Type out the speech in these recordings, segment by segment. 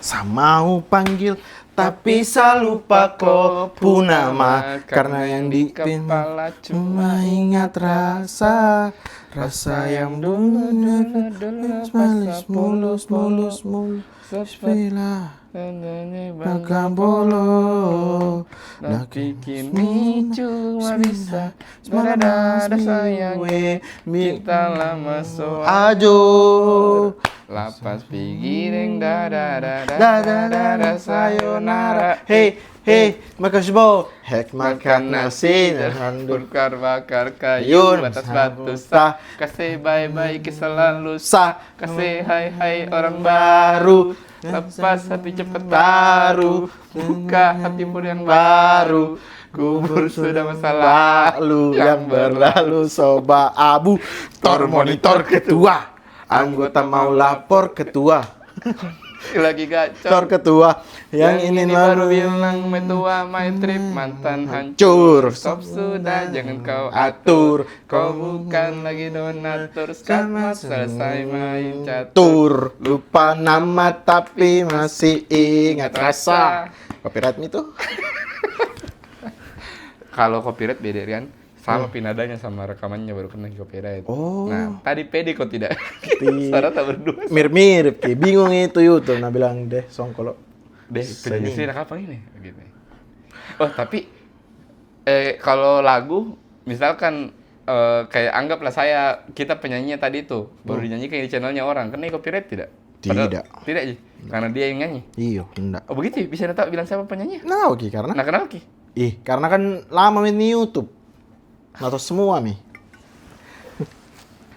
Mau panggil tapi selalu lupa kau nama. Karena yang di kepala cuma ingat rasa yang dulu mulus Bila Bakal bolo Tapi kini cuma bisa berada sayang. Kita lama so Ajo lapas pigiring da sayonara. Hey, makasih bo. Hek makan nasi dan bakar kayu batas batu sah. Kasih bye-bye selalu sah. Kasih hai orang baru. Lepas hati cepat baru. Buka hatimu yang baru. Kubur sudah masa lalu yang berlalu. Soba abu tor monitor ketua. Anggota mau lapor ketua. Lagi gacor Tor ketua. Yang ini baru bilang metua my trip mantan hancur. Stop sudah jangan kau atur. Kau bukan lagi donatur. Sekarang selesai main catur. Lupa nama tapi masih ingat rasa. Copyright itu? Kalau copyright beda kan sama pinadanya sama rekamannya baru kena copyright. Oh. Nah, tadi pede kok tidak. Sarah tak berdua. Mirip-mirip, bingung itu YouTube. Nah bilang deh, songkolo. Deh, penyanyi sih kapan ini? Gitu. Oh, tapi kalau lagu, misalkan kayak anggaplah kita penyanyinya tadi itu baru dinyanyikan di channelnya orang, kena copyright tidak? Tidak. Tidak sih, karena dia yang nyanyi. Iya, tidak. Oh begitu, bisa tahu bilang siapa penyanyi? Nah, oke, karena. Nah, kenapa Ki? Karena kan lama main di YouTube. Atau semua mi.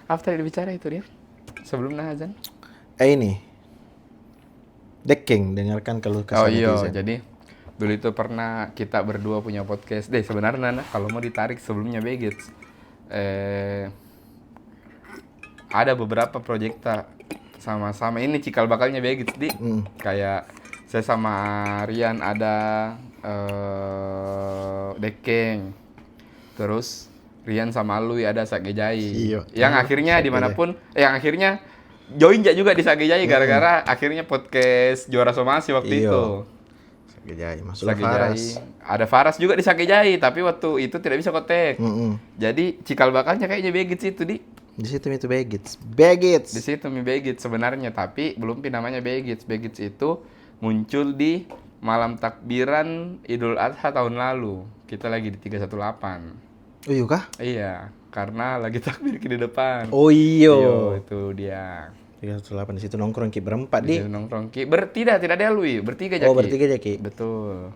Apa tadi bicara itu dia? Sebelum azan? Ini. Dekeng, dengarkan kalau kesana. Oh iya, jadi dulu itu pernah kita berdua punya podcast. Sebenarnya Nana, kalau mau ditarik sebelumnya Begits. Ada beberapa proyekta sama-sama ini cikal bakalnya Begits kayak saya sama Rian ada Dekeng. Terus Rian sama Lui ada Sagejai. Iya. Yang akhirnya dimanapun, yang akhirnya join juga di Sagejai gara-gara akhirnya podcast Juara Somasi waktu itu. Sagejai, masuk Faras. Ada Faras juga di Sagejai, tapi waktu itu tidak bisa kontak. Jadi cikal bakalnya kayaknya Begits itu Di situ itu Begits. Di situ Begits sebenarnya, tapi belum namanya Begits. Begits itu muncul di malam takbiran Idul Adha tahun lalu. Kita lagi di 318. Oh iya kah? Iya, karena lagi takbir di depan. Oh iya. Itu dia. 318 di situ nongkrong Ki berempat di. Nongkrong Ki tidak ada Lui, bertiga Jaki. Oh, bertiga Jaki. Betul.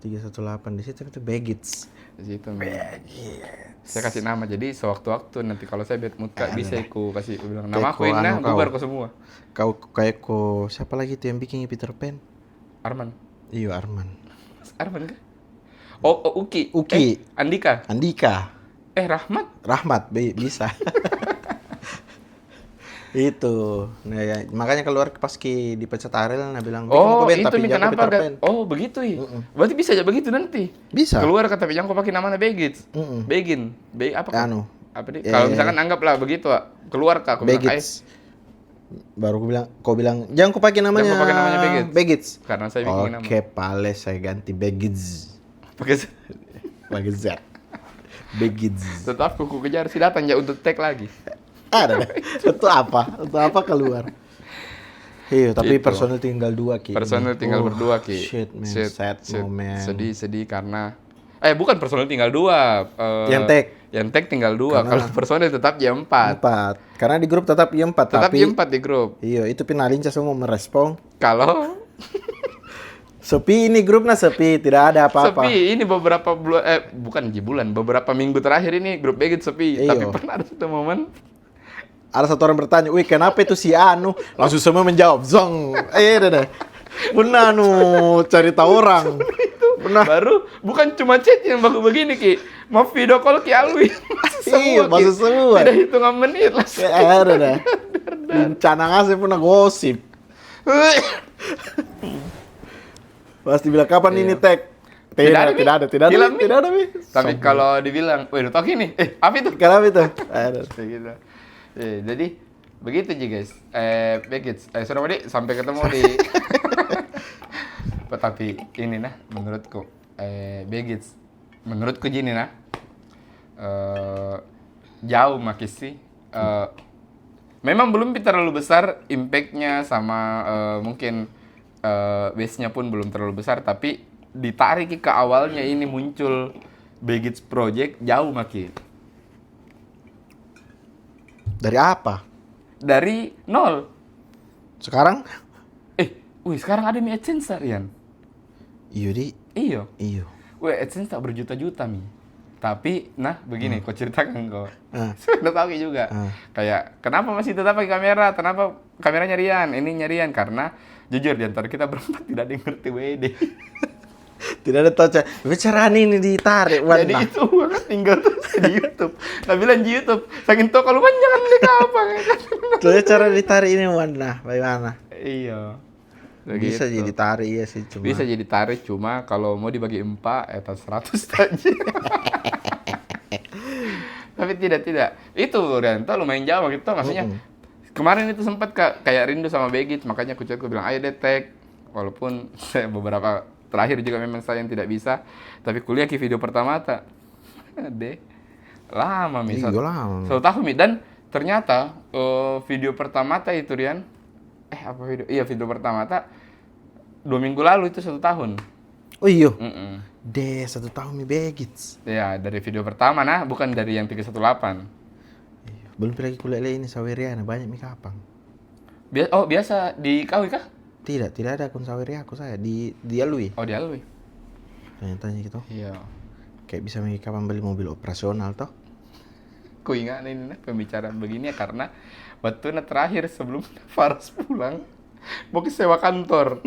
318 di situ itu Begits. Di situ saya kasih nama, jadi sewaktu-waktu nanti kalau saya bad mood bisa aku kasih bilang nama aku ini bubar kau semua. Kau kayak siapa lagi tuh yang bikin Peter Pan? Arman. Iya, Arman. Arman kan? Oh, Uki. Andika. Rahmat bisa. Itu. Nah, ya, makanya keluar pas dipecat Ariel nah bilang itu tapi kenapa oh begitu ya. Berarti bisa aja begitu nanti. Bisa. Keluar kata yang kau pakai namanya Begits. Begin. Apa? Apa nih? Kalau misalkan anggaplah begitu, keluar kah aku Begits. Baru kau bilang jangan kau pakai namanya Begits. Karena saya bikin nama. Oke, pale saya ganti Begits. Pakai Z. Begits. Tetap kuku kejar si datang ya untuk tag lagi. Ada. Untuk apa keluar? Iya, tapi personil tinggal 2 Ki. Personil tinggal berdua Ki. Shit, man. Sad moment. Sedih karena bukan personil tinggal 2. Yang tag tinggal 2. Kalau personil tetap ya 4. Karena di grup tetap ya 4. Tetap ya 4 di grup. Iya, itu Pinalinca semua merespon. Kalau sepi ini grupnya sepi, tidak ada apa-apa. Sepi, ini beberapa bulan, beberapa minggu terakhir ini grup Begits sepi. Iyo. Tapi pernah ada satu momen ada satu orang bertanya, "Wih, kenapa itu si Anu?" Langsung semua menjawab, "Zong." Deh. Benar cari tahu orang. Benar. Baru bukan cuma chat yang bagus begini Ki. Mau video call Ki Alwi. Masuk semua. Tidak hitungan menit langsung. Deh. Rencana ngasih pernah gosip. Pasti bilang kapan ini tag? Tidak ada. Tapi kalau dibilang, "Wih, lu tahu ini?" Apa itu? Kenapa itu? Gitu. Jadi begitu sih guys. Begits. Sudah sampai ketemu di Tapi ini nah, menurutku Begits, menurutku gini nah, jauh makis sih. Memang belum terlalu besar impact-nya sama mungkin base-nya pun belum terlalu besar, tapi ditarik ke awalnya ini muncul Begits Project jauh maki. Dari apa? Dari nol. Sekarang? Sekarang ada Mi AdSense Rian. Iyo di. Iyo. Iyo. AdSense tak berjuta-juta Mi. Tapi, nah begini, kau ceritakan kau. Ah. Sudah tahu juga. Kayak, kenapa masih tetap pakai kamera? Kenapa kameranya Rian? Ini nyarian karena jujur di antara kita berempat tidak ada yang ngerti WD. Tidak ada tahu cara ini ditarik warna. Jadi itu kan tinggal terus di YouTube. Nah bilang di YouTube, saking tau kalau jangan beli apa. Tuh cara ditarik ini warna, bagaimana? Iya. Bisa Begitu. jadi tarik ya sih cuma. Bisa jadi tarik cuma kalau mau dibagi 4 atas 100 aja. Tapi tidak. Itu Rianto lumayan jauh gitu maksudnya. Kemarin itu sempat kayak rindu sama Begits, makanya aku bilang ayo detek. Walaupun saya beberapa terakhir juga memang saya yang tidak bisa, tapi kuliah ke video pertama tak. Lama Mi. Iya lama. 1 tahun Mi dan ternyata video pertama itu Rian. Apa video? Iya video pertama 2 minggu lalu itu 1 tahun. Oh iya. 1 tahun Mi Begits. Ya dari video pertama nah, bukan dari yang 318. Iya. Belum lagi kuliah ini Saweriana banyak Mi kapang. Biasa di KW kah? Tidak ada akun Saweria saya di Alwi. Oh di Alwi. Tanya gitu. Iya. Kayak bisa Mi kapan beli mobil operasional toh? Ku ingat ini nah, pembicaraan begini ya karena waktu terakhir sebelum Faras pulang mau ke sewa kantor.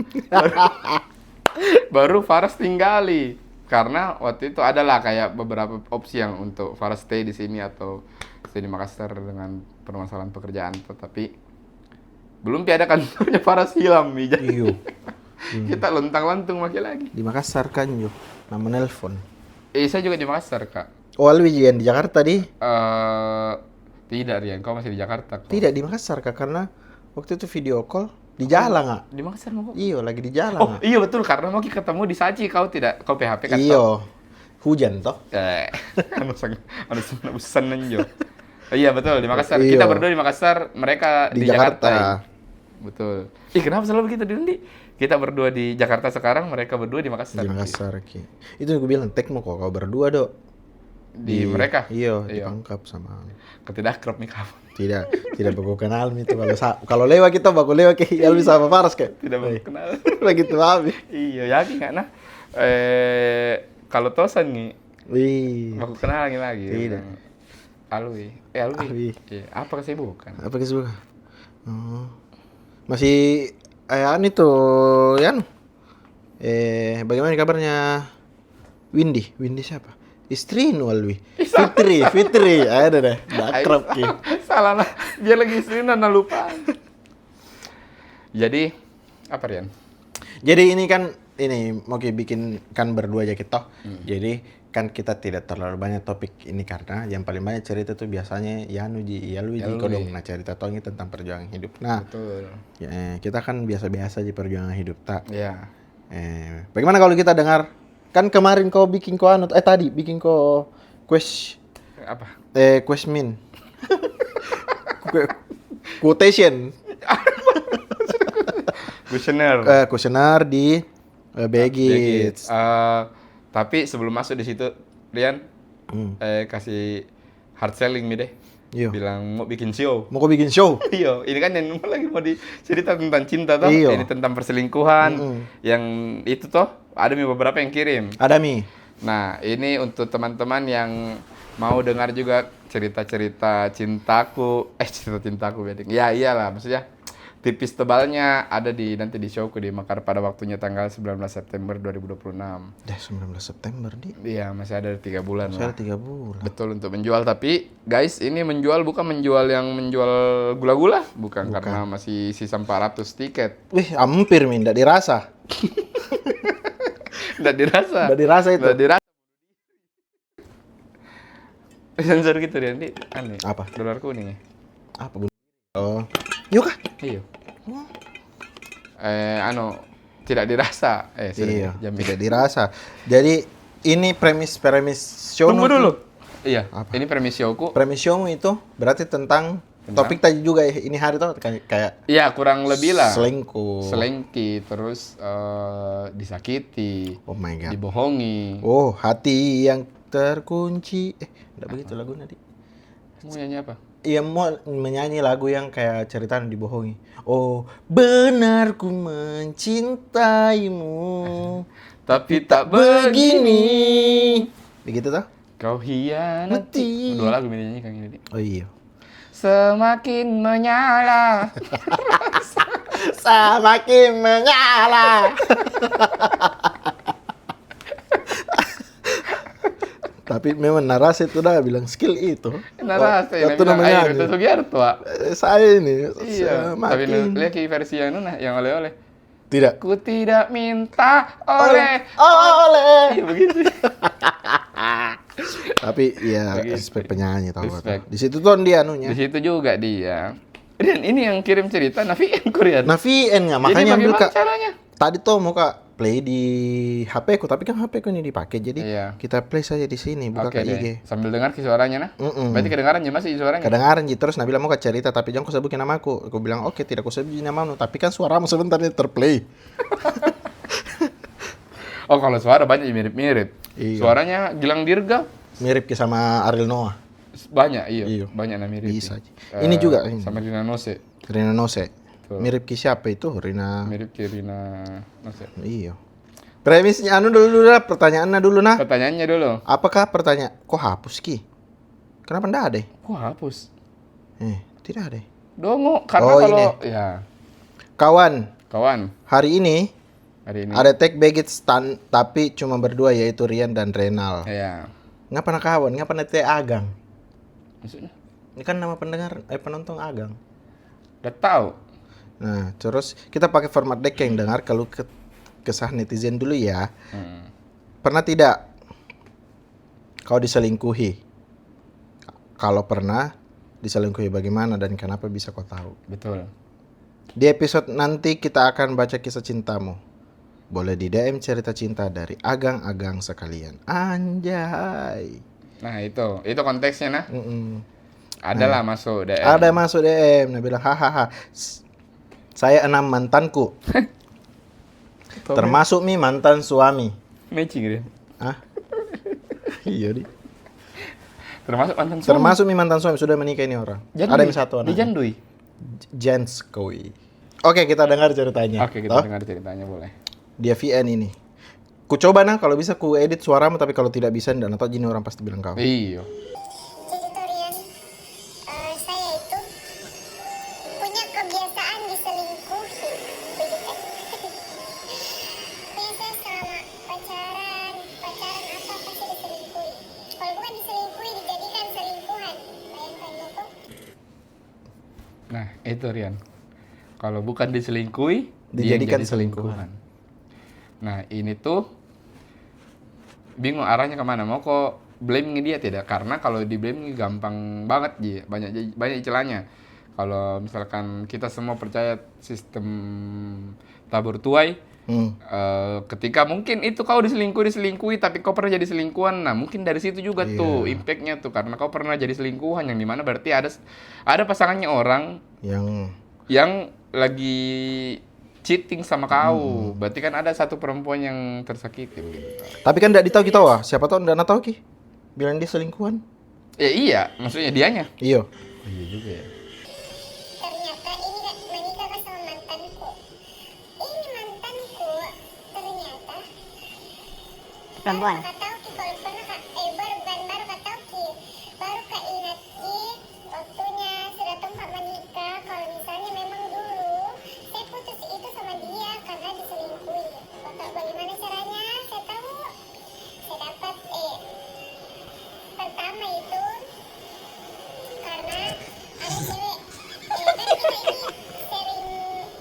Baru Faras tinggali. Karena waktu itu adalah kayak beberapa opsi yang untuk Faras stay di sini atau stay di Makassar dengan permasalahan pekerjaan, tetapi belum ada kantornya Faras hilang nih. Iya. Kita lontang-lantung makin lagi. Di Makassar kan yuk. Nama nelpon. Saya juga di Makassar, Kak. Oh, Alwi di Jakarta di? Tidak, Rian. Kau masih di Jakarta kok. Tidak di Makassar Kak, karena waktu itu video call di jalan nggak? Di Makassar mau kok? Iya, lagi di jalan. Oh, iya betul karena mau ketemu di Saji kau PHP kan? Iya. Hujan toh? Anu usanan jo. Iya betul di Makassar. Iya. Kita berdua di Makassar, mereka di Jakarta. Jakarta. Betul. Kenapa selalu begitu Di? Kita berdua di Jakarta sekarang, mereka berdua di Makassar. Di Makassar Ki. Itu yang gue bilang tekmo kok kau berdua dok. Di mereka? Iya, ditangkap sama. Ketidak kerap nih kamu. Tidak baku kenal itu kalau lewat kita baku lewat ke Alwi sama Faras kayak. Tidak baku kenal. Begitu habis. Iya, yakin nggak nah? Kalau Tosan nih, baku kenal lagi. Tidak. Alwi. Iya. Apa kesibukan? Apa kesibukan? Oh. Masih itu Yan. Bagaimana kabarnya Windy siapa? Istri Alwi. Fitri. Ada deh. Akrab Ki. Salah lah. Dia lagi istri nana lupa. Jadi apa Rian? Jadi ini kan mau bikin kan berdua aja kita. Jadi kan kita tidak terlalu banyak topik ini karena yang paling banyak cerita tuh biasanya Alwi kodong. Nah cerita toh ini tentang perjuangan hidup. Nah, betul. Kita kan biasa-biasa di perjuangan hidup tak. Iya. Bagaimana kalau kita dengar kan kemarin kau bikin tadi bikin Apa? Quesmin. Quotation. Kuesioner di Begits. Tapi sebelum masuk di situ, Rian, kasih hard selling nih deh. Iya. Bilang mau bikin show. Mau kau bikin show? Iya, ini kan yang lagi mau dicerita tentang cinta toh. Iya. Ini tentang perselingkuhan. Yang itu toh, ada beberapa yang kirim. Ada Mi. Nah, ini untuk teman-teman yang mau dengar juga cerita-cerita cintaku. Cerita cintaku beda. Ya iyalah, maksudnya tipis tebalnya ada nanti di showku di Mekar pada waktunya tanggal 19 September 2026. 19 September di. Iya, masih ada 3 bulan Masih lah. ada 3 bulan. Betul untuk menjual, tapi guys ini menjual bukan menjual gula-gula, bukan karena masih sisa 400 tiket. Wih, hampir Mi, enggak dirasa. Nggak dirasa. Enggak dirasa itu. Nggak dirasa. Sensor gitu dia nanti aneh. Apa? Dolar kuning ya. Apa? Oh. Yuk kah? Iya. tidak dirasa. Iya, jamin. tidak dirasa. Jadi ini premis show. Tunggu dulu. Iya, Apa? ini premis showku. Premis show itu berarti tentang topik tadi juga ya, ini hari tuh kayak Iya, kurang lebih lah. selingkuh. Terus disakiti, Oh my god. dibohongi. Oh, hati yang terkunci. Enggak begitu lagu tadi. Mau nyanyi apa? Iya, mau menyanyi lagu yang kayak cerita dibohongi. Oh, benar ku mencintaimu. Tapi tak begini. Begitu tuh? Kau hianati. Mati. Dua lagu nyanyi Kang ini. Oh iya. Semakin menyala. Semakin menyala. Tapi memang narasi itu udah bilang skill itu. Narasi, Waktu namanya Ayu itu Sugiarto, Pak. Saya ini Iya, tapi semakin lihat versi yang mana yang oleh-oleh. tidak Ku tidak minta oleh. oleh. Iya begitu. Tapi ya Begitu. respect penyanyi tahu Respect. Di situ tuh dia anunya. Di situ juga dia. Dan ini yang kirim cerita Navi Korea. Nah, VN-nya Jadi makanya ambil bagaimana Kak. caranya? Tadi tuh mau Kak play di HP ku, tapi kan HP ku ini dipakai. Jadi Iya. kita play saja di sini, buka Oke ke IG. deh. Sambil dengar suaranya nah. Berarti kedengaran ya masih suaranya. Kedengaran Ji, terus Nabila mau Kak cerita tapi jangan ku sebutin namaku. Aku bilang oke, tidak ku sebutin namamu, tapi kan suaramu sebentar ini terplay. Oh, kalau suara banyak mirip-mirip. Iya. Suaranya Gilang Dirga Mirip ke sama Ariel Noah. banyak, iya. Iya. Banyak yang mirip. Bisa, Ji. Ini juga ini. Sama Rina Nose. Rina Nose. Tuh. Mirip ke siapa itu? Rina. Mirip ke Rina Nose. Iya. Premisnya anu dulu lah, pertanyaannya dulu nah. Pertanyaannya dulu. Apakah pertanyaan kok hapus Ki? Kenapa ndak ada? Kok hapus? Tidak ada. Dongo, karena Oh, kalau ini. ya Kawan, kawan hari ini hari ini. ada tag Begit stand tapi cuma berdua yaitu Rian dan Renal. Ya. Ngapa nak kawan? Ngapa nak teh Agang? Maksudnya? Ini kan nama penonton Agang. Udah tahu. Nah, terus kita pakai format deck yang dengar kalau kesah netizen dulu ya. Pernah tidak kau diselingkuhi? Kalau pernah, diselingkuhi bagaimana dan kenapa bisa kau tahu? Betul. Di episode nanti kita akan baca kisah cintamu. Boleh di DM cerita cinta dari agang-agang sekalian. Anjay. Nah, itu konteksnya nah. Adalah masuk DM. Ada masuk DM, dia bilang hahaha. Saya 6 mantanku. Termasuk mi mantan suami. Matching dia. Hah? Iya di. Termasuk mantan suami. Termasuk mi mantan suami sudah menikah ini orang. Jandui. Ada yang satu anak. Dijandui. Jens Koi. Oke, kita dengar ceritanya. Oke, kita Toh? dengar ceritanya boleh. Dia VN ini. Ku coba nah kalau bisa ku edit suaramu, tapi kalau tidak bisa dan atau gini orang pasti bilang kau. Iya. Jadi Torian, saya itu punya kebiasaan diselingkuhi, begitu. Biasanya selama pacaran apa pasti diselingkuhi. Kalau bukan diselingkuhi dijadikan selingkuhan. Bayangkan itu. Nah, itu Rian. Kalau bukan diselingkuhi, Dijadikan dia yang jadi selingkuhan. Nah, ini tuh bingung arahnya kemana. Mau kok blame dia tidak? Karena kalau di blame gampang banget Ji, banyak celahnya. Kalau misalkan kita semua percaya sistem tabur tuai, ketika mungkin itu kau diselingkuhi, tapi kau pernah jadi selingkuhan, nah mungkin dari situ juga tuh impactnya tuh, karena kau pernah jadi selingkuhan, yang dimana berarti ada pasangannya orang yang lagi cheating sama kau, berarti kan ada satu perempuan yang tersakiti gitu. Tapi kan tidak ditahu kita wah, siapa tahu tidak tahu Ki. Bilang dia selingkuhan. Ya iya, maksudnya dianya. Iya. Iya juga ya. Ternyata ini kan menikah kan sama mantanku. Ini mantanku ternyata Perempuan. Kak Tauki kalau pernah baru Kak Tauki baru Kak ingat Ki waktunya sudah tempat menikah kalau misalnya memang dulu saya putus itu sama dia karena diselingkuhi. Bapak bagaimana caranya? Saya tahu saya dapat pertama itu karena ada cewek kan kita ini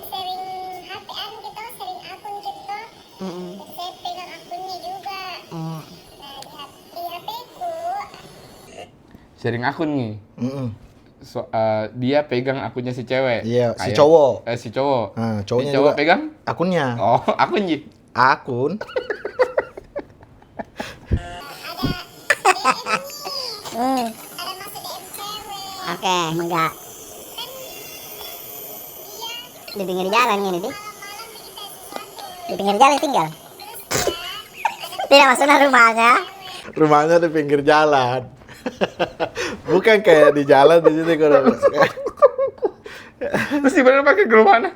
sering HP-an gitu, sering akun gitu. Saya pegang akunnya juga. Nah, di HP ku Sharing akun nih. Dia pegang akunnya si cewek. Iya, si Kayak- cowok. Si cowok. Nah, cowoknya si cowok juga. pegang Akunnya. Oh, aku Ji. Akun. Ada masuk DM cewek. Oke, enggak. Di pinggir jalan ini, Di. Di pinggir jalan tinggal. Tidak maksudnya rumahnya. Rumahnya di pinggir jalan. Bukan kayak di jalan di sini kalau Terus bener pakai grup mana?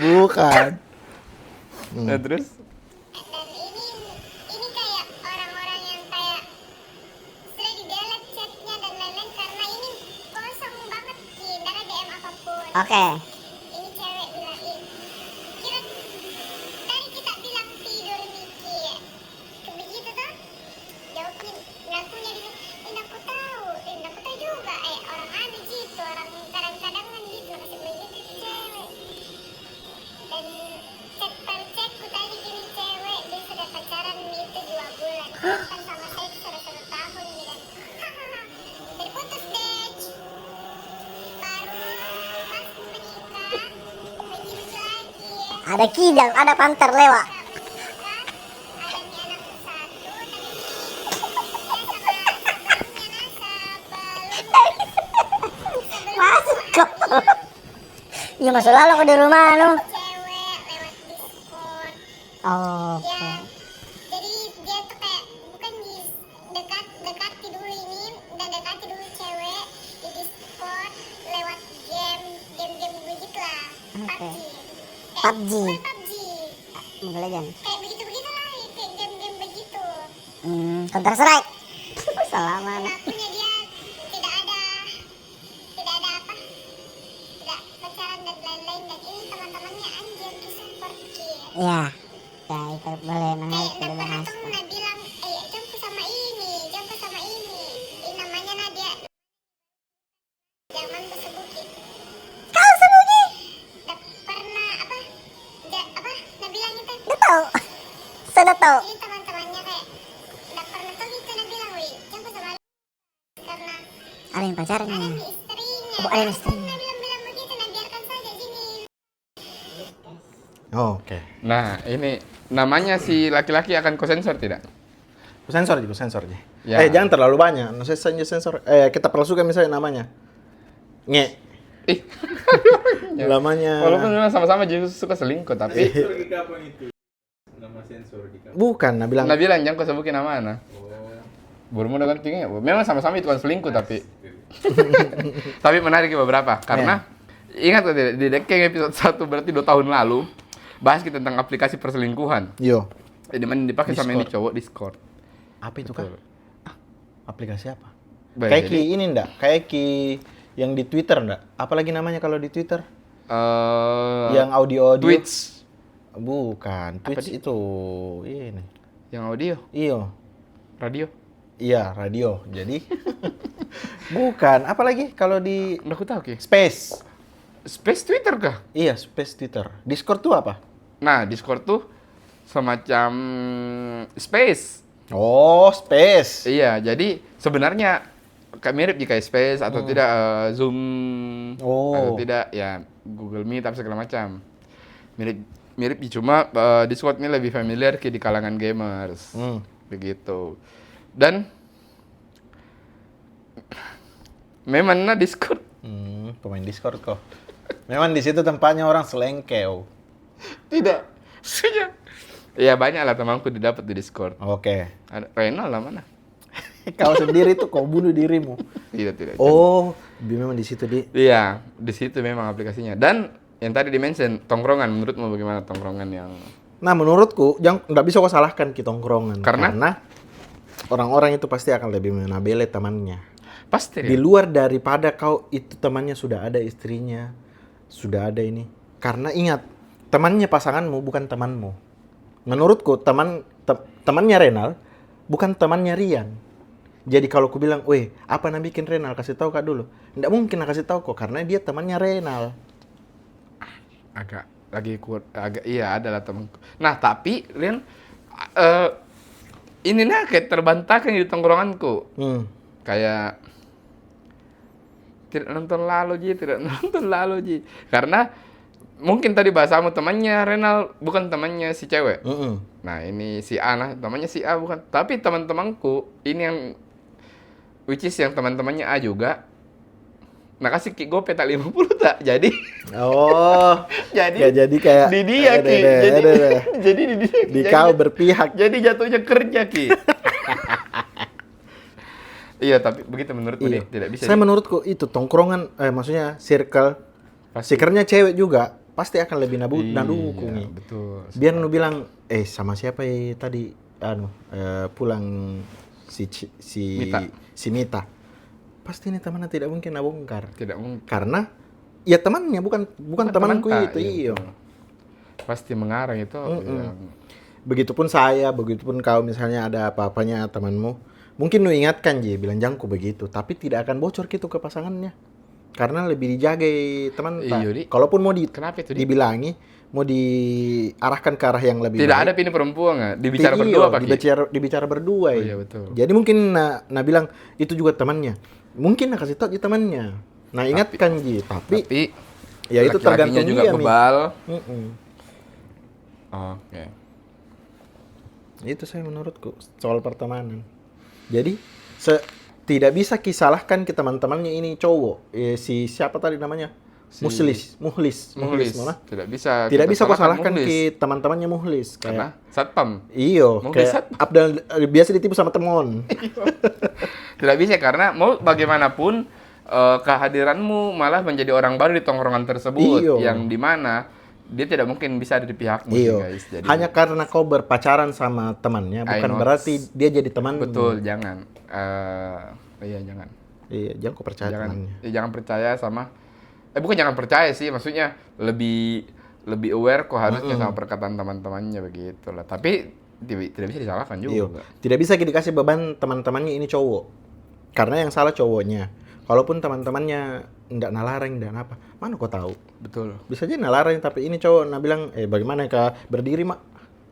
bukan. Nah, terus? Dan ini kayak orang-orang yang kayak sudah di delete chatnya dan lain-lain karena ini kosong banget Ki, nggak ada DM apapun. Oke. Ini cewek bilangin, kira tadi kita bilang tidur Miki, begitu tuh? Jawabin, ngakunya di aku tahu juga, orang aneh gitu, orang kadang-kadang kan gitu, masih begitu cewek. Dan chat per chatku tadi gini cewek, dia sudah pacaran itu 2 bulan, kan sama saya itu sudah 1 tahun gitu. Jadi putus deh. Baru pas menikah, begitu lagi ya. Ada kijang, ada panter lewat. Ada nih anakku 1, tapi dia sebelumnya Masuk kok. Iya, masuk lalu aku di rumah lu. cewek lewat Discord. Oke. Ya, jadi dia tuh kayak bukan di dekati dulu ini, udah dekati dulu cewek di Discord lewat game begitulah. Oke. PUBG. PUBG. Bukan PUBG. Mobile Legends. Kayak begitu lah, kayak game begitu. Counter Strike. Salaman. Ngakunya dia tidak ada apa? Tidak pacaran dan lain-lain, dan ini teman-temannya anjir di support Ki. Ya. Ya, itu boleh Kayak mengalir dan pernah bahas. tuh Nah bilang, jumpa sama ini. Ini namanya Nadia. Jangan kesebutin. Kau sembunyi. Dan pernah apa? Nah bilang itu. Udah tahu. Sudah tahu. Ini teman-temannya kayak, udah pernah tuh gitu Nah bilang, wih, jumpa sama lu. Karena Ada yang pacarnya. ada nih istrinya. Oh, ada yang istrinya. Nah bilang begitu, nah biarkan saja gini. Oke. Nah, ini namanya si laki-laki akan kusensor tidak? Sensor aja. Ya. Jangan terlalu banyak. No sensor. Kita perlukan misalnya namanya. Nge. Ih. Namanya. Walaupun memang sama-sama juga suka selingkuh, tapi Sensor di kapan itu? Nama sensor di kapan? Bukan, bilang. nah bilang jangan kau sebutin nama ana. Burmu dengan tinggi. Memang sama-sama itu kan selingkuh tapi tapi menarik beberapa karena ingat tuh di Dekeng episode 1 berarti 2 tahun lalu bahas kita tentang aplikasi perselingkuhan. Yo. Jadi mana dipakai sama ini cowok Discord. Apa itu kan? Aplikasi apa? Baik, Kayak jadi, Ki ini ndak? Kayak Ki yang di Twitter ndak? Apalagi namanya kalau di Twitter? Yang audio. Twitch. Bukan, Twitch dia? itu ini. Yang audio, Iyo. radio. Iya, radio. Jadi bukan, apalagi kalau di Udah aku tahu, Ki. Space. Space Twitter kah? Iya, Space Twitter. Discord tuh apa? Nah, Discord tuh semacam Space. Oh, Space. Iya, jadi sebenarnya kayak mirip jika Space atau tidak Zoom atau Oh. tidak ya Google Meet apa segala macam. Mirip cuma Discord ini lebih familiar di kalangan gamers. Begitu. Dan memang Discord Pemain Discord kok. Memang di situ tempatnya orang selengkeu. tidak. Maksudnya ya banyak lah temanku didapat di Discord. Oke. Ada Renal lah mana? Kau sendiri tuh kau bunuh dirimu. Tidak. Oh, memang di situ di. Iya, di situ memang aplikasinya. Dan yang tadi di-mention tongkrongan, menurutmu bagaimana tongkrongan yang Nah, menurutku jangan nggak bisa kau salahkan ki tongkrongan. Karena? orang-orang itu pasti akan lebih menabele temannya. pasti Di ya? luar daripada kau itu temannya sudah ada istrinya, sudah ada ini. Karena ingat, temannya pasanganmu bukan temanmu. Menurutku temannya Renal bukan temannya Rian. Jadi kalau ku bilang, "Weh, apa yang bikin Renal? Kasih tahu Kak dulu." Nggak mungkin nak kasih tahu kok karena dia temannya Renal. agak iya adalah temanku. Nah, tapi Rian ini nah kayak terbantahkan di tongkronganku. Kayak tidak nonton lalu Ji. Karena mungkin tadi bahasamu temannya Renal bukan temannya si cewek. Mm-mm. Nah, ini si A, nah temannya si A bukan. Tapi teman-temanku ini yang which is yang teman-temannya A juga. Nah, kasih Ki gope tak 50 tak. Jadi Oh, jadi ya jadi kayak di dia Ki. Jadi di dia. di kau berpihak. Jadi jatuhnya kerja Ki. Iya, tapi begitu menurutku Iya. deh, tidak bisa. Saya menurutku itu tongkrongan, maksudnya circle, circle-nya cewek juga pasti akan lebih nadukung nih. Betul. Biar nu bilang, sama siapa ya tadi pulang si Mita. si Mita. Pasti ini temannya tidak mungkin nabongkar. Tidak mungkin. Karena ya temannya bukan temanku teman, itu, iya, iya. betul. Pasti mengarang itu. yang- Begitupun saya, begitupun kau misalnya ada apa-apanya temanmu, mungkin nu ingatkan bilang jangku begitu, tapi tidak akan bocor gitu ke pasangannya. Karena lebih dijaga teman. Iya, Di. Kalaupun mau Kenapa itu, Di? dibilangi, mau diarahkan ke arah yang lebih Tidak baik. ada pilih perempuan nggak? Dibicara Iya, berdua Pak Ki? dibicara berdua. Oh, iya, betul. Jadi mungkin nah bilang itu juga temannya. Mungkin kasih tahu temannya. Nah ingatkan tapi Tapi ya itu laki-lakinya tergantung juga dia. Mi. bebal. Mm-mm. Oke. Itu saya menurutku soal pertemanan. Jadi tidak bisa kisalahkan ke teman-temannya ini cowok. Si siapa tadi namanya? Muhlis. Muhlis. Mana? Tidak bisa. Tidak kita bisa kau salahkan Muhlis. ke temantemannya Muhlis. Karena Kayak satpam. iyo, Muhlis kayak Abdal biasa ditipu sama temon. Tidak bisa karena mau bagaimanapun kehadiranmu malah menjadi orang baru di tongkrongan tersebut Iyo. yang dimana dia tidak mungkin bisa ada di pihakmu sih, Iyo. guys. Jadi Hanya karena kau berpacaran sama temannya, bukan know. berarti dia jadi teman. betul, jangan. Iya, jangan. Iya, jangan kau percaya Jangan, temannya. jangan percaya sama. Bukan jangan percaya sih, maksudnya lebih aware kok harusnya sama perkataan teman-temannya begitulah. Tapi tidak bisa disalahkan Iya. juga. Tidak bisa dikasih beban teman-temannya ini cowok. Karena yang salah cowoknya. Kalaupun teman-temannya nggak nalarang dan apa, mana kau tahu? Betul. Bisa aja nalarang tapi ini cowok bilang, bagaimana kak berdiri mak?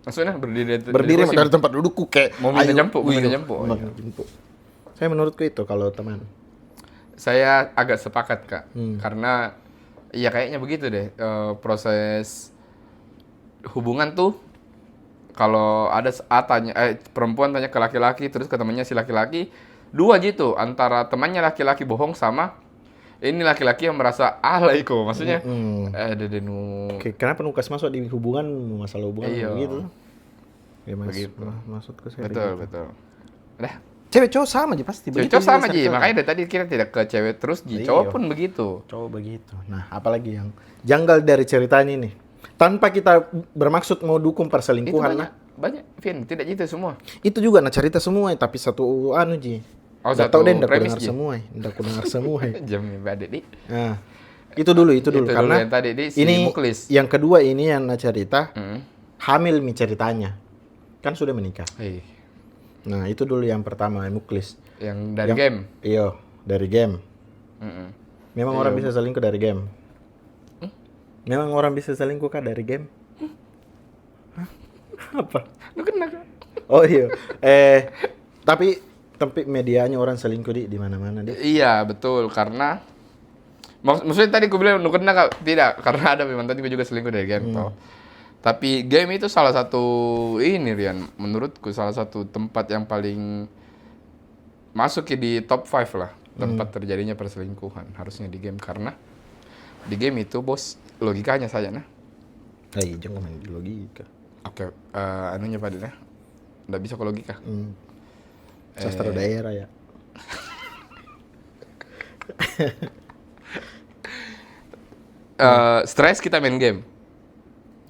Maksudnya berdiri Berdiri kursi, dari tempat dudukku kayak Mau minta ayo. jemput, mau minta Iya, jemput. mau minta jemput. Saya menurutku itu kalau teman. Saya agak sepakat Kak, Hmm. karena iya kayaknya begitu deh proses hubungan tuh. Kalau ada perempuan tanya ke laki-laki terus ke temannya si laki-laki, dua gitu antara temannya laki-laki bohong sama ini laki-laki yang merasa alay kok, maksudnya Oke, kenapa nu kasih masuk di hubungan masalah hubungan Iya. begitu? Ya Begitu. maksudku saya betul begitu. betul. Udah, Cewek cowok sama aja pasti. cewek begitu cowok sama juga, Ji, cowok. makanya dari tadi kita tidak ke cewek terus Ji, Iya. cowok pun begitu. Cowok begitu. Nah, apalagi yang janggal dari ceritanya ini. Tanpa kita bermaksud mau dukung Itu perselingkuhan, banyak, banyak, Vin, tidak gitu semua. itu juga nah cerita semua, tapi satu Ji. Oh, Nggak satu tahu deh, ndak premis, dengar Ji. semua, ndak dengar semua. Jam badai di. Nah, itu dulu Itu dulu karena yang tadi, Di, si ini Muklis. yang kedua ini yang cerita Hmm. hamil mi ceritanya. Kan sudah menikah. Hei, Nah, itu dulu yang pertama Muklis. yang dari Yang- game. Iya, dari game. Mm-mm. Memang Iya. orang bisa selingkuh dari game. Memang orang bisa selingkuh kah dari game? Hah? Apa? Lu kena Kak? Oh iya. Tapi medianya orang selingkuh di mana-mana di. Iya, betul, karena maksudnya tadi gue bilang lu kena Kak? Tidak, karena ada memang tadi gue juga selingkuh dari game toh. Tapi game itu salah satu ini Rian, menurutku salah satu tempat yang paling masuk di top 5 lah tempat terjadinya perselingkuhan harusnya di game, karena di game itu bos logikanya saja nah. Jangan main di logika. Oke, anunya Pak ya. Nggak bisa ke logika. Sastra daerah ya. Stres kita main game.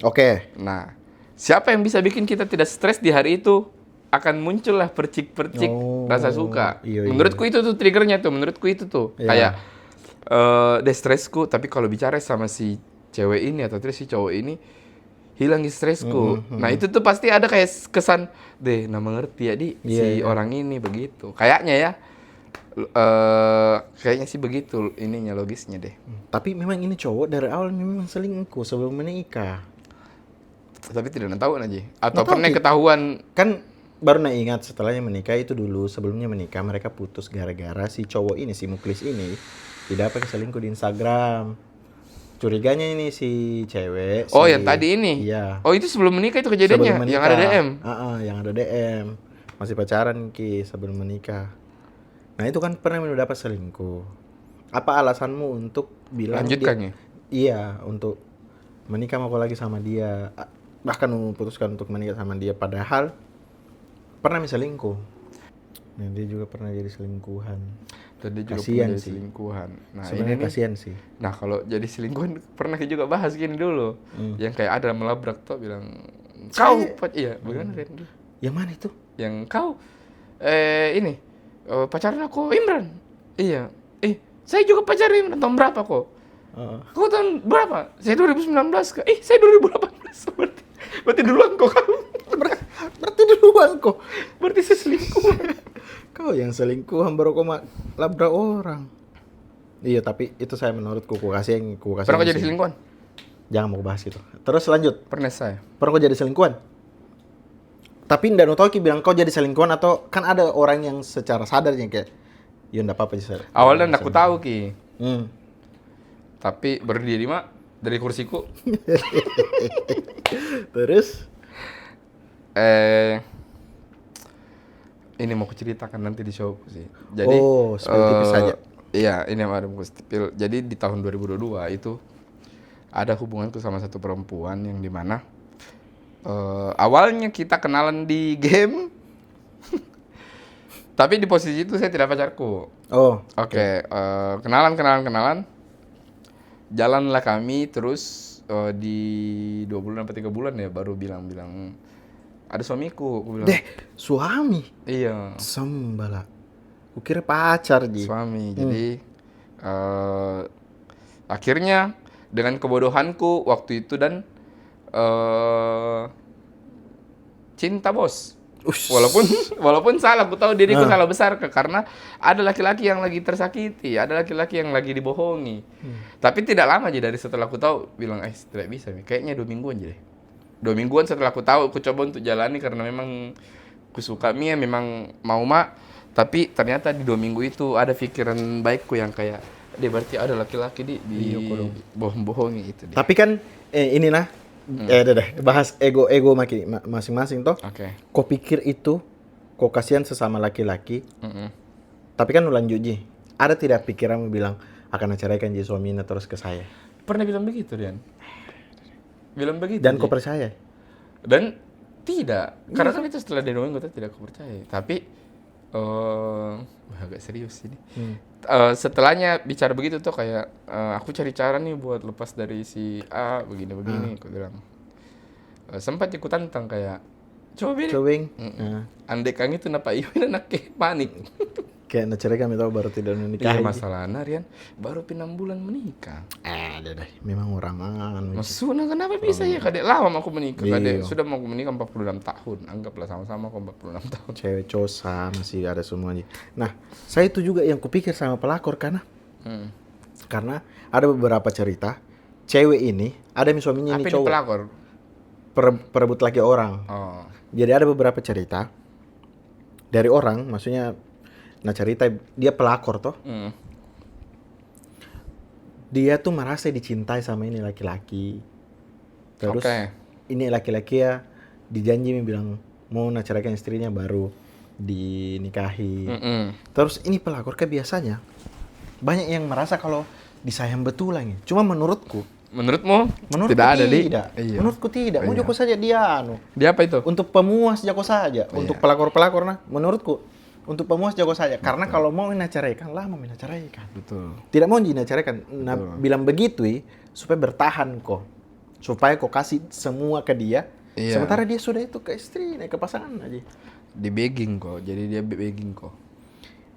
Oke. Nah, siapa yang bisa bikin kita tidak stres di hari itu? Akan muncullah percik-percik Oh, rasa suka. iya, iya. Menurutku itu tuh triggernya tuh, menurutku itu tuh. Iya. Kayak deh stresku, tapi kalau bicara sama si cewek ini atau si cowok ini hilang stresku. Nah, itu tuh pasti ada kayak kesan deh, nah mengerti ya di Iya, si iya. orang ini begitu. Kayaknya ya. Kayaknya sih begitu ininya logisnya deh. Tapi memang ini cowok dari awal memang selingkuh sebelum menikah. Tapi tidak tahu aja. Atau Nggak tahu, pernah Ki. ketahuan. Kan baru ingat setelahnya menikah itu dulu, sebelumnya menikah mereka putus gara-gara si cowok ini, si Muklis ini tidak pakai selingkuh di Instagram. curiganya ini si cewek. Oh, yang tadi ini? Iya. Oh, itu sebelum menikah itu kejadiannya? Sebelum Yang ada menikah. DM? Yang ada DM. Masih pacaran Ki sebelum menikah. Nah itu kan pernah mendapat selingkuh. Apa alasanmu untuk bilang Lanjutkannya? Iya, untuk menikah mau lagi sama dia. Bahkan memutuskan untuk menikah sama dia. Padahal pernah selingkuh. Nah dia juga pernah jadi selingkuhan. Dan dia juga Kasian pernah jadi sih. selingkuhan. Nah, Sebenarnya ini nih. kasihan sih. Nah, kalau jadi selingkuhan pernah juga bahas gini dulu. Yang kayak ada melabrak tuh bilang, "Kau iya, bagaimana Ren?" Yang mana itu? Yang kau ini pacaran aku Imran. Iya. Saya juga pacaran Imran tahun berapa kok? Kau tahun berapa? Saya 2019 kak. Saya 2018. Berarti duluan kok kamu. Berarti duluan kok. Berarti saya selingkuh. Kau yang selingkuhan baru kau labrak orang. Iya, tapi itu saya menurutku ku kasih Pernah kau jadi selingkuhan? Jangan mau bahas itu. Terus lanjut. Pernah saya. Pernah kau jadi selingkuhan? Tapi ndak Toki bilang kau jadi selingkuhan atau kan ada orang yang secara sadarnya kayak ya ndak apa-apa sih. Awalnya aku tahu Ki. Hmm. Tapi berdiri mah dari kursiku. Terus ini mau kuceritakan nanti di showku sih. Jadi spill tipis saja. Iya, ini ada mau spill. Jadi di tahun 2022 itu ada hubunganku sama satu perempuan yang dimana awalnya kita kenalan di game. Tapi di posisi itu saya tidak pacarku. Oh. Oke. Kenalan. Jalanlah kami terus di 2 bulan atau 3 bulan ya baru bilang ada suamiku. Aku bilang. Deh, suami. Iya. Sembala. Kukira pacar Ji. Suami. Jadi akhirnya dengan kebodohanku waktu itu dan cinta bos. Walaupun salah, aku tahu diriku salah besar karena ada laki-laki yang lagi tersakiti, ada laki-laki yang lagi dibohongi. Tapi tidak lama aja dari setelah aku tahu bilang tidak bisa nih. Kayaknya 2 mingguan aja deh. 2 mingguan setelah aku tahu, aku coba untuk jalani karena memang aku suka Mia, memang mau tapi ternyata di 2 minggu itu ada pikiran baikku yang kayak dia berarti ada laki-laki di bohong-bohongi itu dia. Tapi kan inilah bahas ego masing-masing toh. Oke. Kau pikir itu kau kasihan sesama laki-laki. Tapi kan lanjut Ji. Ada tidak pikiranmu bilang akan ceraikan Ji suaminya terus ke saya? Pernah bilang begitu Dian. Bilang begitu. Dan Ji. kau percaya? Dan tidak. Karena kan itu setelah dia ngomong gue tidak aku percaya. Tapi agak serius ini. Setelahnya bicara begitu tuh kayak aku cari cara nih buat lepas dari si A begini aku bilang. Sempat ikut tantang kayak coba andai kang itu napa ieu nak panik. Kayak ngecerai kami tahu baru tidak menikah. Iya masalahnya Rian baru 6 bulan menikah. Deh. Memang orang Maksudnya kenapa bisa ya kadek lama aku menikah, kadek Iya. sudah mau aku menikah 46 tahun. Anggaplah sama-sama aku 46 tahun. cewek cosa masih ada semuanya. Nah, saya itu juga yang kupikir sama pelakor karena ada beberapa cerita cewek ini ada suaminya Apa ini ini cowok pelakor? perebut laki orang. Oh. Jadi ada beberapa cerita dari orang, maksudnya cerita dia pelakor toh. Dia tuh merasa dicintai sama ini laki-laki. Terus ini laki-laki ya dijanji bilang mau ceraikan istrinya baru dinikahi. Terus ini pelakor kayak biasanya banyak yang merasa kalau disayang betulan ya. Cuma menurutku tidak ada di. Iya. Menurutku tidak. Mau joko saja dia Dia apa itu? untuk pemuas joko saja. Untuk pelakor-pelakor menurutku untuk pemuas joko saja. Karena kalau mau ceraikan lama ceraikan. Betul. Tidak mau ceraikan. Bilang begitu supaya bertahan kok. Supaya kok kasih semua ke dia. Iya. Sementara dia sudah itu ke istri, ke pasangan aja. Di begging kok. Jadi dia begging kok.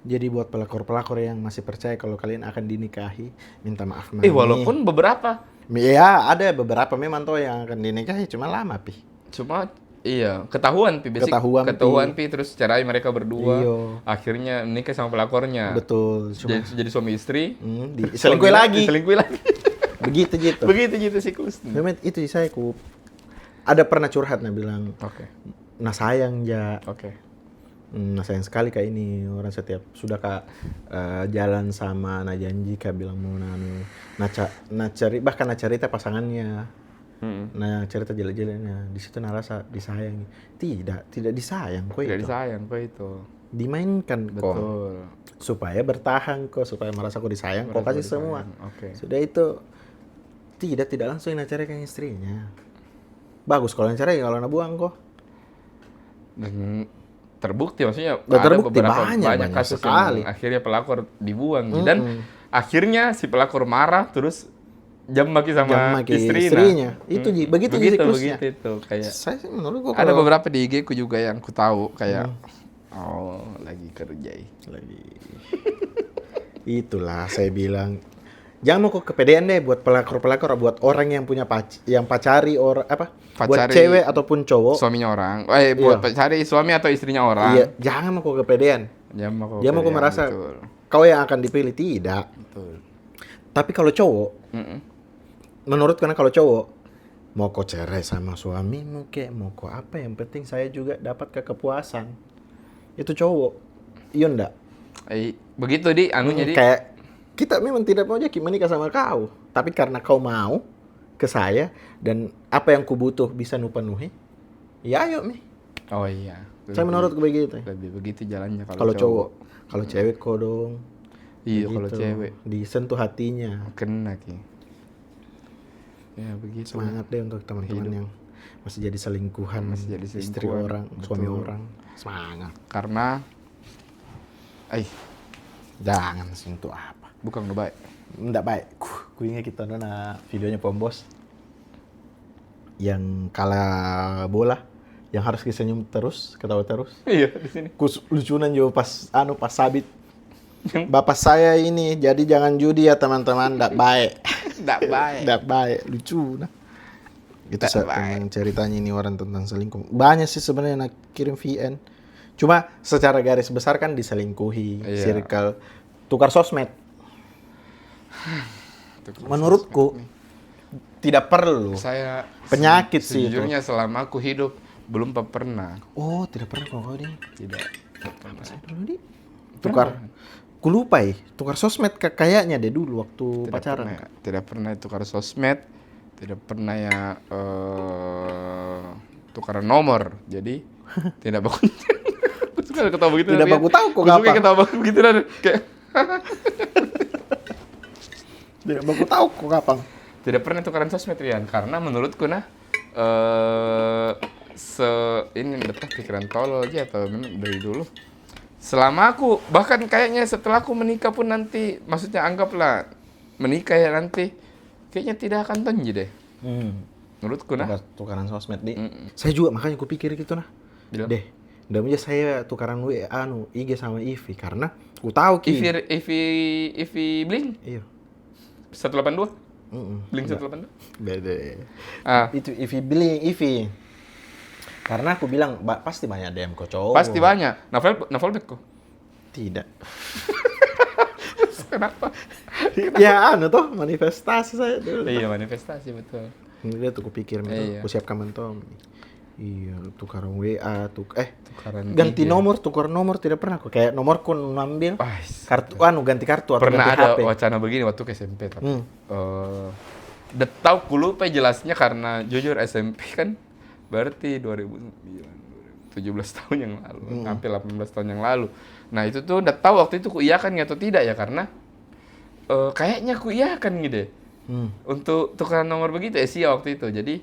Jadi buat pelakor-pelakor yang masih percaya kalau kalian akan dinikahi, minta maaf Mami. Walaupun beberapa. Ya, ada beberapa memang tuh yang akan dinikahi cuma lama pi. Cuma iya, ketahuan pi basic. Ketahuan pi terus cerai mereka berdua. Iyo. Akhirnya nikah sama pelakornya. Betul. Jadi suami istri. Selingkuh lagi. Selingkuh lagi. Begitu siklusnya. Memang itu saya ada pernah curhat bilang. Oke. Nah sayang ya. Oke. Nah, sayang sekali kayak ini orang setiap sudah kak jalan sama na janji kak bilang mau nanu nah bahkan na cerita pasangannya nah cerita jelek-jeleknya di situ narasa disayangi tidak disayang kok Tidak itu disayang kok itu. dimainkan kok Betul. supaya bertahan kok supaya merasa kok disayang kok Merasa kasih disayang. semua Oke. sudah itu tidak langsung na ceraikan istrinya bagus kalau na cerai kalau na buang kok Dan terbukti maksudnya Dan ada terbukti, beberapa banyak kasus sekali. yang akhirnya pelakor dibuang dan akhirnya si pelakor marah terus jambaki sama Jambaki istrinya. itu begitu siklusnya itu kayak saya sih menurut gua ada kalau beberapa di IG ku juga yang ku tahu kayak oh lagi kerja. lagi itulah saya bilang jangan mau kok kepedean deh buat pelakor buat orang yang punya yang pacari buat Pacari cewek ataupun cowok Suaminya orang. Buat cari suami atau istrinya orang. iya jangan mau kok kepedean Dia mau dia mau kok merasa betul. kau yang akan dipilih tidak Betul. tapi kalau cowok Mm-mm. menurut karena kalau cowok mau kok cerai sama suamimu kek mau kok apa yang penting saya juga dapat kepuasan itu cowok iya ndak Begitu di anunya di. kayak kita memang tidak mau jadi menikah sama kau tapi karena kau mau ke saya dan apa yang ku butuh bisa nu penuhi ya ayo mi Oh iya. saya menurutku begitu Lebih begitu jalannya kalau cowok kalau cewek kok dong Iya kalau Begitu. cewek disentuh hatinya kena ki. Ya begitu. semangat deh untuk teman-teman Hidup. yang masih jadi selingkuhan Masih jadi istri selingkuhan, orang suami betul. orang semangat Karena jangan sentuh apa bukan udah baik. ndak baik ku ingat kita nona videonya Pombos yang kalah bola yang harus senyum terus ketawa terus Iya di sini. lucunan juga pas sabit bapak saya ini jadi jangan judi ya teman-teman ndak baik Tidak baik. ndak baik lucu nah itu Ndak baik. yang ceritanya ini orang tentang selingkuh banyak sih sebenarnya nak kirim VN cuma secara garis besar kan diselingkuhi Iya. circle tukar sosmed menurutku tidak perlu Saya Penyakit sih itu. sejujurnya selama aku hidup belum pernah. oh tidak pernah kau di Tidak. dulu di tukar ku lupa tukar sosmed kayaknya deh dulu waktu Tidak pacaran pernah. Tidak pernah tukar sosmed. Tidak pernah ya tukaran nomor. Jadi tidak bagus. Aku suka ketawa begitu. Tidak nanti ya. baku tahu kok Aku suka ngapa. ketawa begitu dan kayak tidak baku tahu kok kapan tidak pernah tukaran sosmed Rian karena menurutku ini betah pikiran tolol aja atau memang dari dulu selama aku bahkan kayaknya setelah aku menikah pun nanti maksudnya anggaplah menikah ya nanti kayaknya tidak akan tonji deh menurutku tukaran sosmed di saya juga makanya ku pikir gitu Bilang. deh udah aja saya tukaran IG sama Ivi karena ku tahu ki Ivi Blink iya 182 Blink Enggak. 182 beda itu Ivi beli Ivi karena aku bilang pasti banyak DM kok cowok pasti banyak novel back kok tidak kenapa ya toh manifestasi saya dulu iya manifestasi betul dia tuh kupikir Iya. aku siapkan mentom iya tukaran WA tukaran ganti IG. tukar nomor tidak pernah kok kayak nomorku ngambil Wah, kartu ganti kartu atau pernah ganti ada HP wacana begini waktu ke SMP tapi Hmm. tahu ku lupa jelasnya karena jujur SMP kan berarti 2009 17 tahun yang lalu hampir 18 tahun yang lalu nah itu tuh udah tahu waktu itu ku iyakan atau tidak ya karena kayaknya ku iyakan gitu untuk tukaran nomor begitu sih waktu itu jadi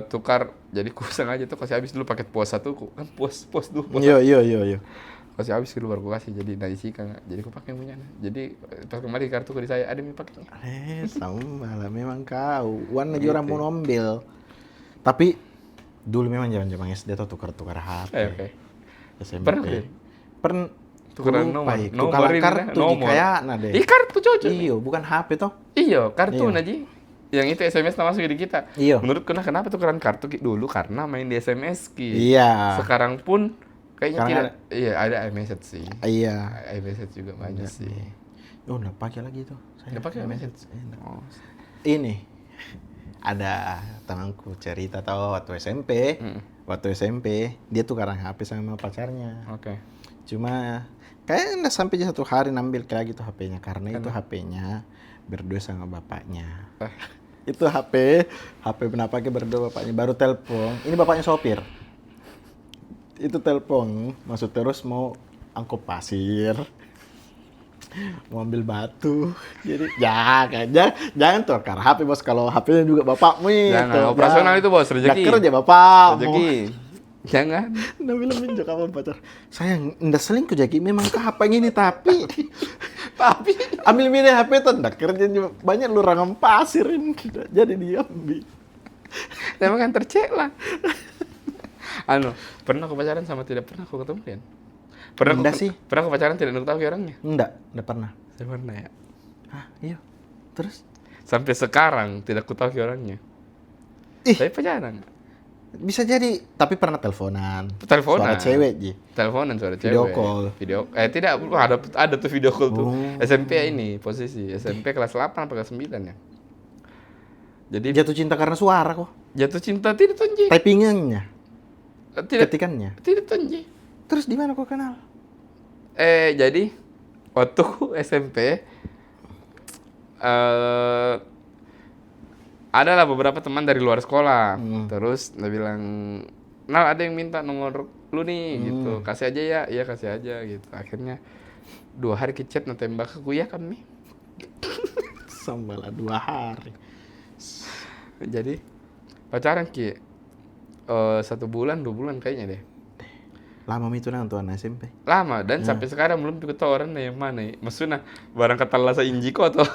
tukar jadi ku sengaja tuh kasih habis dulu paket pos satu ku kan pos dulu iya kasih habis dulu baru ku kasih jadi isi kan jadi ku pakai punya jadi pas kembali kartu di saya ada yang paketnya sama lah memang kau warna aja orang Gitu. mau ngambil tapi dulu memang zaman SD tuh tukar HP oke. SMP Pernah, Brin? pernah Tukeran nomor. tukaran Nomor ini, kartu nomor. kayak deh Kartu cocok. iyo bukan HP toh Iya, kartu Iya. Naji. Yang itu SMS masuk di kita. Iya. Menurutku kenapa tukeran kartu Ki? Dulu karena main di SMS Ki. iya Sekarang pun kayaknya Sekarang tidak. Iya, ada iMessage sih. iya iMessage juga banyak sih. oh nggak pakai lagi tuh saya Nggak pakai iMessage. Enak. Oh. ini ada temanku cerita tahu waktu SMP. Waktu SMP dia tukaran HP sama pacarnya. Oke. Cuma kayaknya nggak sampai 1 hari ngambil kayak gitu HP-nya karena itu HP-nya berdua sama bapaknya. Itu HP benapaknya berdua bapaknya baru telepon. Ini bapaknya sopir. Itu telepon masuk terus mau angkut pasir. Mau ambil batu. Jadi jangan tukar HP bos kalau HP-nya juga bapakmu itu. Jangan, operasional itu bos, rezeki. Nggak kerja bapak. Rezeki. Jangan. Nggak bilang minjok apa pacar. Sayang, nggak selingkuh jadi memang ke HP ini tapi ambil mini HP itu nggak kerja banyak lurangan pasir ini jadi diambil. Memang kan tercek lah. Pernah aku pacaran sama tidak pernah aku ketemu Rian? Enggak sih. Pernah aku pacaran tidak tahu orangnya? Enggak pernah. Saya pernah ya. Hah, iya. Terus? Sampai sekarang tidak ketahui orangnya. Tapi pacaran. Bisa jadi, tapi pernah teleponan. Teleponan. Suara cewek, Ji. Teleponan suara cewek. Video call. Tidak, ada tuh video call tuh. Oh. SMP ini posisi. SMP kelas 8 atau kelas 9 ya. Jadi Jatuh cinta karena suara kok. jatuh cinta tidak tunji. Typingannya, Tidak ketikannya. tidak tunji. Terus di mana kok kenal? Jadi waktu SMP adalah beberapa teman dari luar sekolah. Terus dia bilang, "Nal, ada yang minta nomor lu nih," gitu. "Kasih aja ya." "Iya, kasih aja," gitu. Akhirnya 2 hari ke chat nembak aku ya kan Mi. Sambalah 2 hari. Jadi pacaran Ki. 1 bulan, 2 bulan kayaknya deh. Lama itu nang tuan SMP. Lama dan sampai sekarang belum tahu orang yang mana. Maksudnya barang kata lasa Injiko atau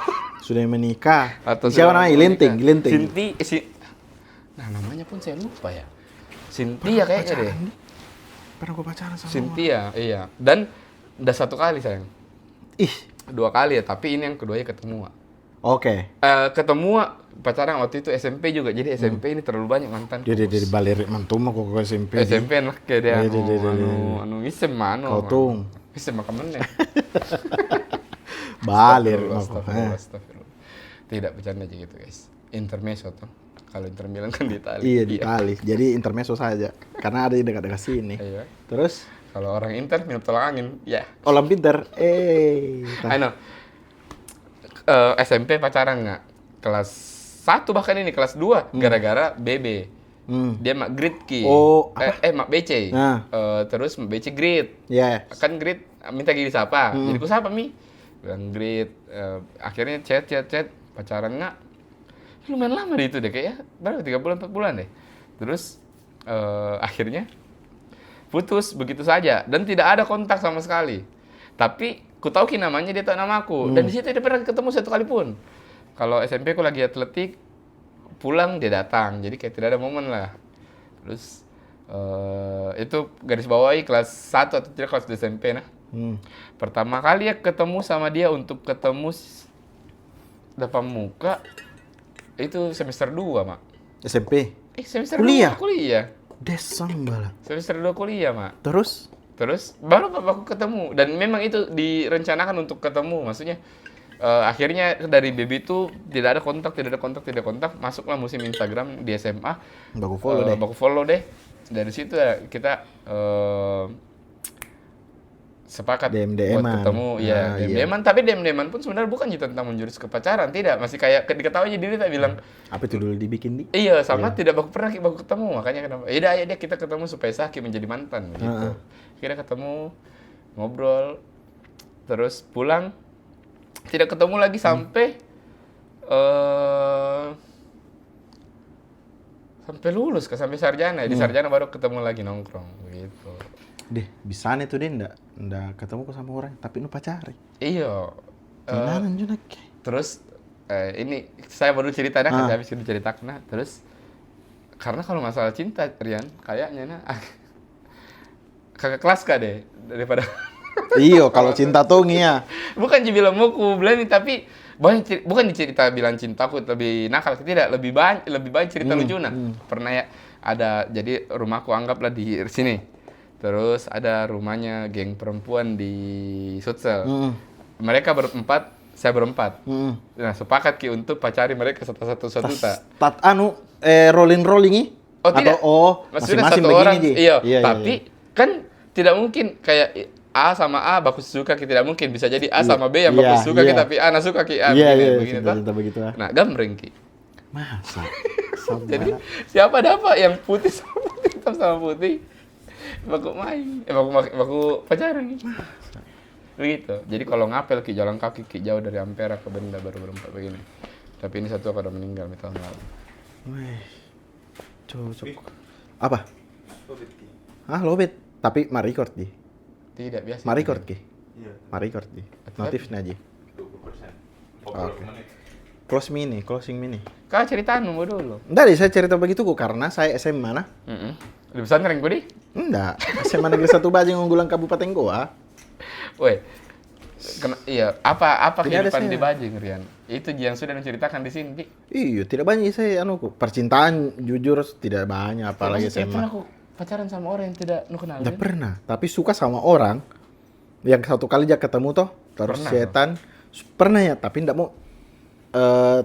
Sudah menikah. atau Siapa sudah namanya? menikah. Gilinting. Nah, namanya pun saya lupa ya. Cynthia kayaknya deh. Pernah gue pacaran sama Cynthia, iya. Dan udah 1 kali sayang. Ih, 2 kali ya, tapi ini yang keduanya ketemu. oke. Ketemu pacaran waktu itu SMP juga. Jadi SMP ini terlalu banyak mantan. Dia balik mantum kok ke SMP. SMP enak kayak dia Dia. ngisem mano. Kau tung. Ngisem makamannya. Balir. Astagfirullah. Tidak bercanda aja gitu, guys. Intermezzo tuh. Kalau Inter Milan kan di Italia. Iya, di Itali. Jadi intermezzo saja. Karena ada di dekat-dekat sini. Iya. Terus, Kalau orang Inter minum tolak angin, ya. Olam pinter. I know. SMP pacaran nggak? Kelas 1 bahkan ini kelas 2 gara-gara BB. Dia mak grid Ki. Oh, mak BC. Nah. Terus mak BC grid. Ya. Kan grid minta gini siapa? Jadi ku siapa Mi? Bilang grid. Akhirnya chat pacaran nggak? Lumayan lama deh itu deh kayaknya. Berapa 3 bulan 4 bulan deh. Terus akhirnya putus begitu saja dan tidak ada kontak sama sekali. Tapi ku tahu Ki namanya, dia tahu nama aku. Dan di situ dia pernah ketemu 1 kali pun. Kalau SMP aku lagi atletik, pulang dia datang. Jadi kayak tidak ada momen lah. Terus itu garis bawahi kelas 1 atau tidak kelas 2 SMP nah. Pertama kali ya ketemu sama dia untuk ketemu depan muka itu semester 2, Mak. SMP. Semester Kuliah? 2 kuliah. Desambala. Semester 2 kuliah, Mak. Terus Baru bapakku ketemu dan memang itu direncanakan untuk ketemu. Maksudnya akhirnya dari baby itu tidak ada kontak, masuklah musim Instagram di SMA. Baku follow deh. Dari situ ya kita sepakat buat ketemu. Ya, DM-an. Tapi DM-an pun sebenarnya bukan tentang menjurus ke pacaran, tidak. Masih kayak diketahui aja diri tak bilang. apa itu dulu dibikin di? Iya, sama tidak pernah ketemu. Makanya kenapa? Ya dia kita ketemu supaya Saki menjadi mantan gitu. Akhirnya ketemu, ngobrol, terus pulang. Tidak ketemu lagi sampai sampai lulus sampai sarjana. Di sarjana baru ketemu lagi nongkrong gitu. Deh, bisa nih tuh dia ndak ketemu kok sama orang, tapi nu pacari. Iya. Kenalan juga. Terus ini saya baru cerita dah, habis itu ceritakan. Nah, terus karena kalau masalah cinta, Rian, kayaknya kakak kelas kah deh daripada Iyo, kalau cinta tuh ya. bukan bilang mau ku bilang tapi bukan dicerita bilang cintaku lebih nakal, tidak, lebih banyak cerita lucu nah. Pernah ya ada, jadi rumahku anggaplah di sini. Terus ada rumahnya geng perempuan di Sutsel. Mereka berempat saya berempat. Hmm. Nah, sepakat Ki untuk pacari mereka satu juta. Rolling ini? Oh tidak. Maksudnya masing-masing satu begini, orang. Ji. Iya. Tapi kan tidak mungkin kayak A sama A baku suka Ki, tidak mungkin bisa jadi A sama B yang baku suka Ki, tapi A suka Ki A. Begini toh. Begitu lah. Nah, gambreng Ki. Masa? Jadi siapa dapat yang putih sama putih, hitam sama putih, baku main, baku pacaran Ki. Begitu. Jadi kalau ngapel Ki jalan kaki Ki jauh dari Ampera ke Benda baru berempat begini. Tapi ini satu pada meninggal tahun lalu. Wih, cocok. Apa? Lobet. Tapi ma-record di. Tidak biasa. Ma-record Ki. Iya. Ma-record di. Notifnya aja. 20%. Oke. Closing mini. Kau cerita nunggu dulu. Enggak deh, saya cerita begitu kok karena saya SMA nah. Di pesantren gue di? Enggak, SMA Negeri 1 Bajing unggulan Kabupaten Goa. Woi, iya, apa Tidak ada kehidupan saya. di Bajing, Rian? Itu yang sudah menceritakan di sini, Ki. Iya, tidak banyak saya percintaan jujur tidak banyak apalagi Maksudnya SMA. pernah aku pacaran sama orang yang tidak nu kenal. Enggak Rian? pernah, tapi suka sama orang yang satu kali aja ketemu toh, terus Pernah, setan. Pernah ya, tapi enggak mau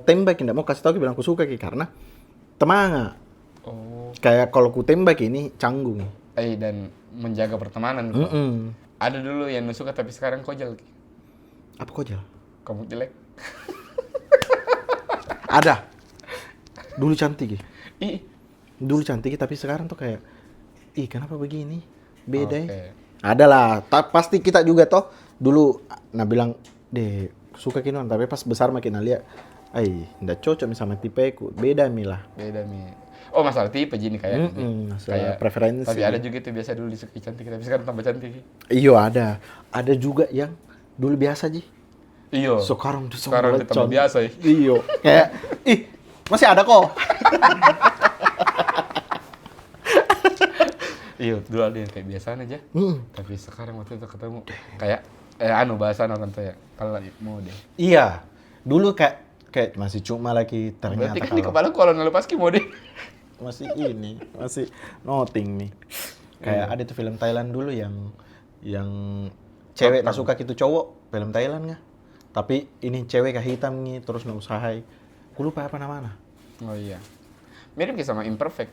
tembak, enggak mau kasih tahu bilang aku suka Ki karena temanga. Oh, Kayak kalau ku tembak ini canggung. dan menjaga pertemanan. Kok. Ada dulu yang nu suka tapi sekarang kojel, Ki. Apa kojel? Kamu jelek. Ada. Dulu cantik Ki. Ih, Dulu cantik tapi sekarang tuh kayak kenapa begini? Beda Oke. ya. Ada lah, pasti kita juga toh dulu bilang deh suka kinon tapi pas besar makin lihat ndak cocok sama tipeku. Beda milah. Beda Mi. Oh, masalah tipe gini kayak. Masalah preferensi. Tapi ada juga itu biasa dulu disukai cantik tapi sekarang tambah cantik. Ki. Iya ada. Ada juga yang dulu biasa Ji. Iyo. Sekarang tuh Sekarang sama tambah biasa ya. Iya. Kayak masih ada kok. Iya, dulu ada yang kayak biasaan aja. Tapi sekarang waktu itu ketemu kayak bahasan orang tuh ya. Kalau mau deh. Iya. Dulu kayak masih cuma lagi ternyata Berarti kan di kepala kalau ngelepas Ki mau deh. masih nothing nih. Kayak ada tuh film Thailand dulu yang cewek tak suka gitu cowok, film Thailand nggak? Tapi ini cewek kayak hitam nih terus nggak usahai. Ku lupa apa namanya. Oh iya. Mirip kayak sama Imperfect.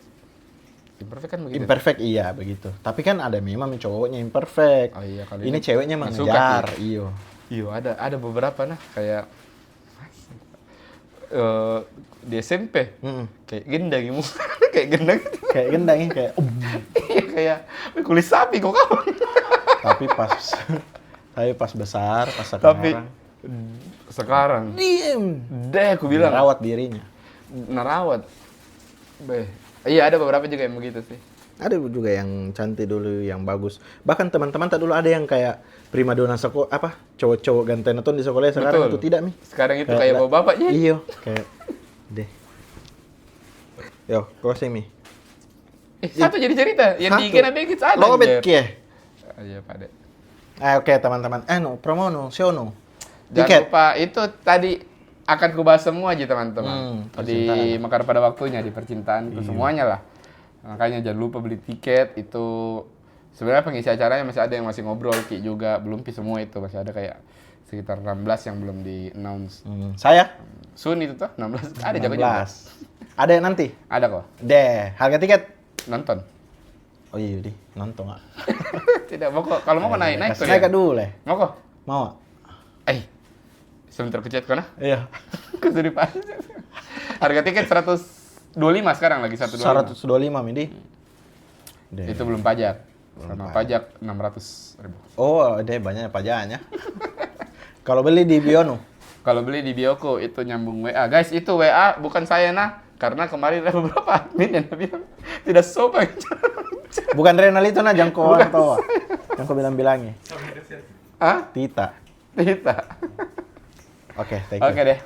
Imperfect kan begitu. Imperfect iya begitu. Tapi kan ada memang cowoknya imperfect. Oh iya, kalau ini itu ceweknya yang mengejar. suka, Iyo. Iya, ada beberapa kayak di SMP kayak gendang imu kayak gendang gitu. Kayak gendang ya kayak. Iya kayak kulit sapi kok kamu. Tapi pas besar, pas Tapi sekarang sekarang diem. deh aku bilang Rawat dirinya. narawat. Iya ada beberapa juga yang begitu sih. Ada juga yang cantik dulu, yang bagus. Bahkan teman-teman tak dulu ada yang kayak primadona sekolah, cowok-cowok ganten di sekolah sekarang Betul. itu tidak mi. Sekarang itu kayak bawa bapaknya. Iya, kayak deh. Yo, closing mi. Satu jadi cerita yang di Gena Begits ada. Lobet kie. Iya Pak De. Oke teman-teman. Promo show Jangan tiket. lupa itu tadi akan kubahas semua aja teman-teman. Di percintaan. Mekar pada waktunya di percintaan itu semuanya lah. Makanya jangan lupa beli tiket itu. Sebenarnya pengisi acaranya masih ada yang masih ngobrol Ki juga belum semua itu masih ada kayak sekitar 16 yang belum di announce. Saya Soon itu tuh 16 ada jago 16. juga. Ada yang nanti? Ada kok. Deh, harga tiket. Nonton. Oh iya, di nonton ah. Tidak mau kok. Kalau mau kok naik tuh. Naik dulu leh. Mau kok. Mau? Sebentar kecet kok nah. Iya. Kesuri pas. Harga tiket 125 sekarang lagi 125. 125 midi. Itu belum pajak. Sama pajak 600.000. Oh, deh banyak pajaknya. Kalau beli di Biono. Kalau beli di Bioko itu nyambung WA. Guys, itu WA bukan saya nah. Karena kemarin ada beberapa admin yang bilang tidak sopan. Bukan Renal itu nah jangko tahu. Yang kau bilang-bilangnya. Hah? Tita. Tidak. Oke, thank you. Oke deh.